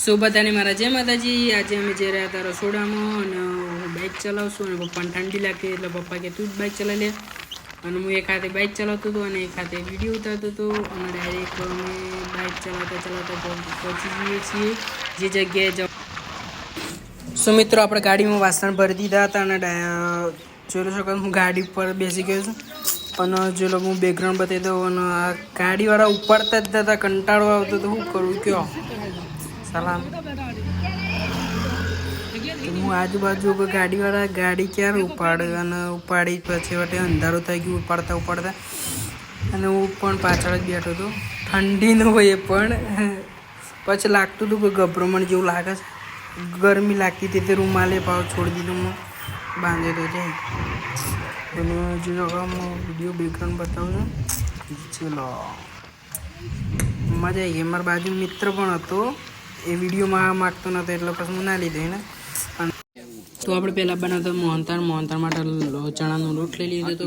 સો બધાને મારા જય માતાજી। આજે અમે જઈ રહ્યા હતા રસોડામાં અને હું બાઇક ચલાવશું અને પપ્પાને ઠંડી લાગતી એટલે પપ્પા કે તું જ બાઇક ચલાવી લે અને હું એક હાથે બાઇક ચલાવતો હતો અને એક હાથે વિડીયો ઉતારતો હતો અને ડાયરેક્ટ અમે બાઇક ચલાવતા પહોંચી જઈએ છીએ જે જગ્યાએ જાવ। સો મિત્રો આપણે ગાડીમાં વાસણ ભરી દીધા હતા અને જોઈ શકો હું ગાડી પર બેસી ગયો છું અને જો લોકો હું બેકગ્રાઉન્ડ બતાવી દઉં અને આ ગાડીવાળા ઉપાડતા જ હતા, કંટાળો આવતો તો શું કરું કયો સલામ। હું આજુબાજુ ગાડીવાળા ગાડી ક્યારે ઉપાડે અને ઉપાડી પછી વટે અંધારું થઈ ગયું ઉપાડતા અને હું પણ પાછળ જ બેઠો હતો। ઠંડી ન હોય પણ પછી લાગતું હતું કે ગભરામણ જેવું લાગે છે, ગરમી લાગતી હતી તે રૂમાલે ભાવ છોડી દીધું હું બાંધેલો છે અને જો હું વિડીયો બેકગ્રાઉન્ડ બતાવું છું ચલો મજા આવી ગઈ। મારા બાજુ મિત્ર પણ હતો એ વિડીયોમાં માગતો નહોતો એટલે પછી હું ના લીધો ને। તો આપણે પહેલાં બનાવતા મોહનથાળ માટે ચણાનો લોટ લઈ લીધો હતો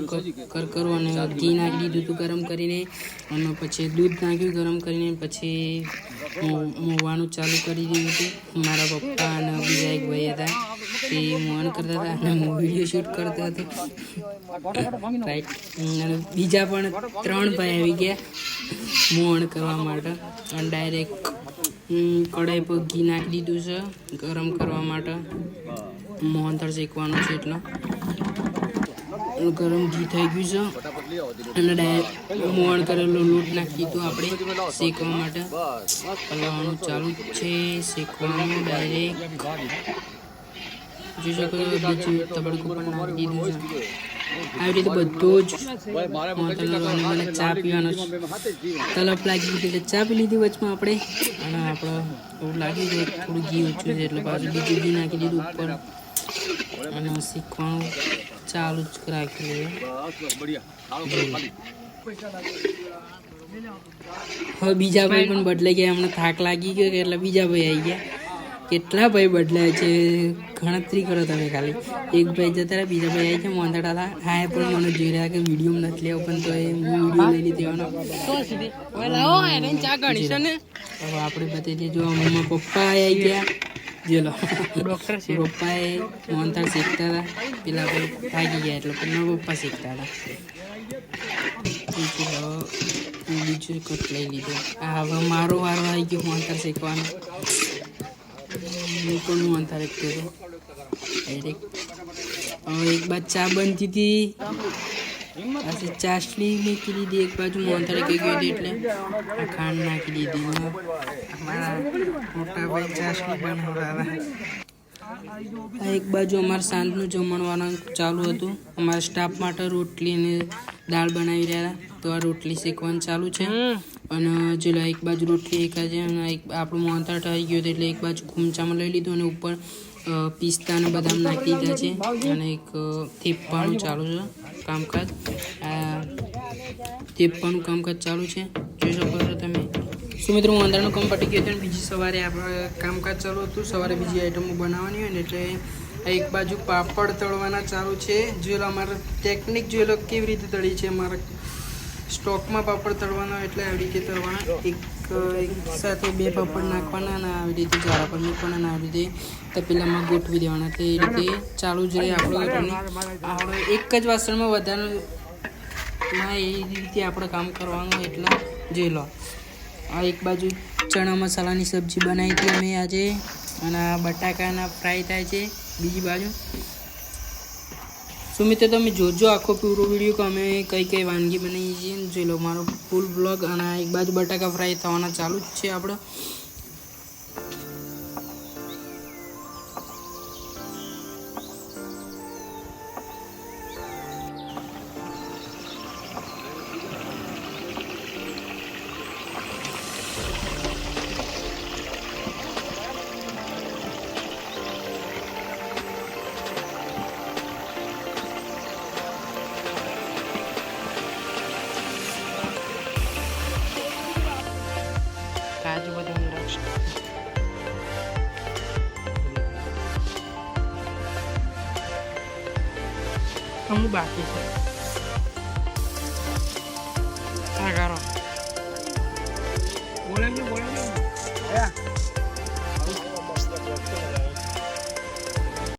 કરકરો અને ઘી નાખી દીધું હતું ગરમ કરીને અને પછી દૂધ નાખ્યું ગરમ કરીને પછી મોવાનું ચાલુ કરી દીધું હતું। મારા પપ્પા અને બીજા એક ભાઈ હતા તે મોહન કરતા હતા અને હું વિડીયો શૂટ કરતો હતો રાઈટ। અને બીજા પણ 3 ભાઈ આવી ગયા મોહન કરવા માટે અને ડાયરેક્ટ કઢાઈ પર ઘી નાખી દીધું છે ગરમ કરવા માટે, મોહનથાળ શેકવાનું છે એટલે ગરમ ઘી થઈ ગયું છે અને ડાયરેક્ટ મોહન કરેલો લોટ નાખી દીધું આપણે શેકવા માટે, પલાવવાનું ચાલુ છે શેકવાનું ડાયરેક્ટ જોઈ શકો છો બીજું તબડકું પણ નાખી દીધું છે। આવી રીતે બધું જ મને ચા પીવાનો તલપ લાગી ગઈ એટલે ચા પી લીધી વચમાં આપણે અને આપણે એવું લાગ્યું કે થોડું ઘી ઓછું છે એટલે પાછું બીજું ઘી નાખી દીધું ઉપર અને શીખવાનું ચાલુ જ રાખી લઈએ। હવે બીજા ભાઈ પણ બદલાઈ ગયા, હમણાં થાક લાગી ગયો કે એટલે બીજા ભાઈ આવી ગયા। કેટલા ભાઈ બદલાય છે ગણતરી કરો તમે ખાલી। એક ભાઈ જતા રહ્યા, બીજા ભાઈ આવી છે મોંધાડાલા હા પણ મને જોઈ રહ્યા કે વિડીયો નથી લેવો પણ તો એ હું વિડીયો લઈ લીધેવાનો। હવે આપણે બતાવી દઈએ મમ્મા પપ્પા આવી ગયા જેલો ડૉક્ટર છે પપ્પાએ મોહનથાળ શીખતા હતા, પેલા ભાઈ થાકી ગયા એટલે પણ પપ્પા શીખતા હતા। બીજું કટ લઈ લીધું। હવે મારો વારો આવી ગયો મોહનથાળ શીખવાનો, હું પણ મોહનથાળ શીખતો હતો ડાયરેક્ટ। હવે એક બાજુ ચા બનતી હતી પછી ચાસણી મૂકી દીધી, એક બાજુ મોહનથાળ કહી ગઈ હતી એટલે ખાંડ નાખી દીધી। અમારા મોટા ભાઈ ચાસણી બનાવતા એક બાજુ અમારે સાંજનું જમણવાનું ચાલુ હતું, અમારા સ્ટાફ માટે રોટલી અને દાળ બનાવી રહ્યા હતા તો આ રોટલી શેકવાનું ચાલુ છે અને જો એક બાજુ રોટલી શેકાય છે અને આપણું મોહનથાળ થઈ ગયું હતું એટલે એક બાજુ ખૂમચામાં લઈ લીધું અને ઉપર પિસ્તા અને બદામ નાખી દીધા છે અને એક થેપવાનું ચાલુ છે કામકાજ, થેપવાનું કામકાજ ચાલુ છે જોઈ શકો છો તમે। શું મિત્રો અંદરનું કામ પટી ગયું હતું, બીજી સવારે આપણે કામકાજ ચાલુ હતું, સવારે બીજી આઈટમો બનાવવાની હોય ને એટલે એક બાજુ પાપડ તળવાના ચાલુ છે। જોઈ લો અમારે ટેકનિક જોઈ લો કેવી રીતે તળી છે, અમારા સ્ટોકમાં પાપડ તળવાના એટલે આવી રીતે તળવાના, એક સાથે 2 પાપડ નાખવાના અને આવી રીતે જાળા પર મૂકવાના અને આવી રીતે તપેલામાં ગોઠવી દેવાના, તો એ રીતે ચાલુ જ રહે આપણું। આપણે એક જ વાસણમાં વધારે ના એ રીતે આપણે કામ કરવાનું એટલે જોઈ લો। આ એક બાજુ ચણા મસાલાની સબ્જી બનાવી હતી અમે આજે અને બટાકાના ફ્રાય થાય છે બીજી બાજુ। શું મિત્રો તમે જોજો આખો પૂરો વિડીયો કે અમે કઈ વાનગી બનાવીએ છીએ જોઈ લો મારો ફૂલ બ્લોગ। અને એક બાજુ બટાકા ફ્રાય થવાના ચાલુ જ છે આપણે। કાજુ બદામ દ્રાક્ષ અમુક બાકી છે।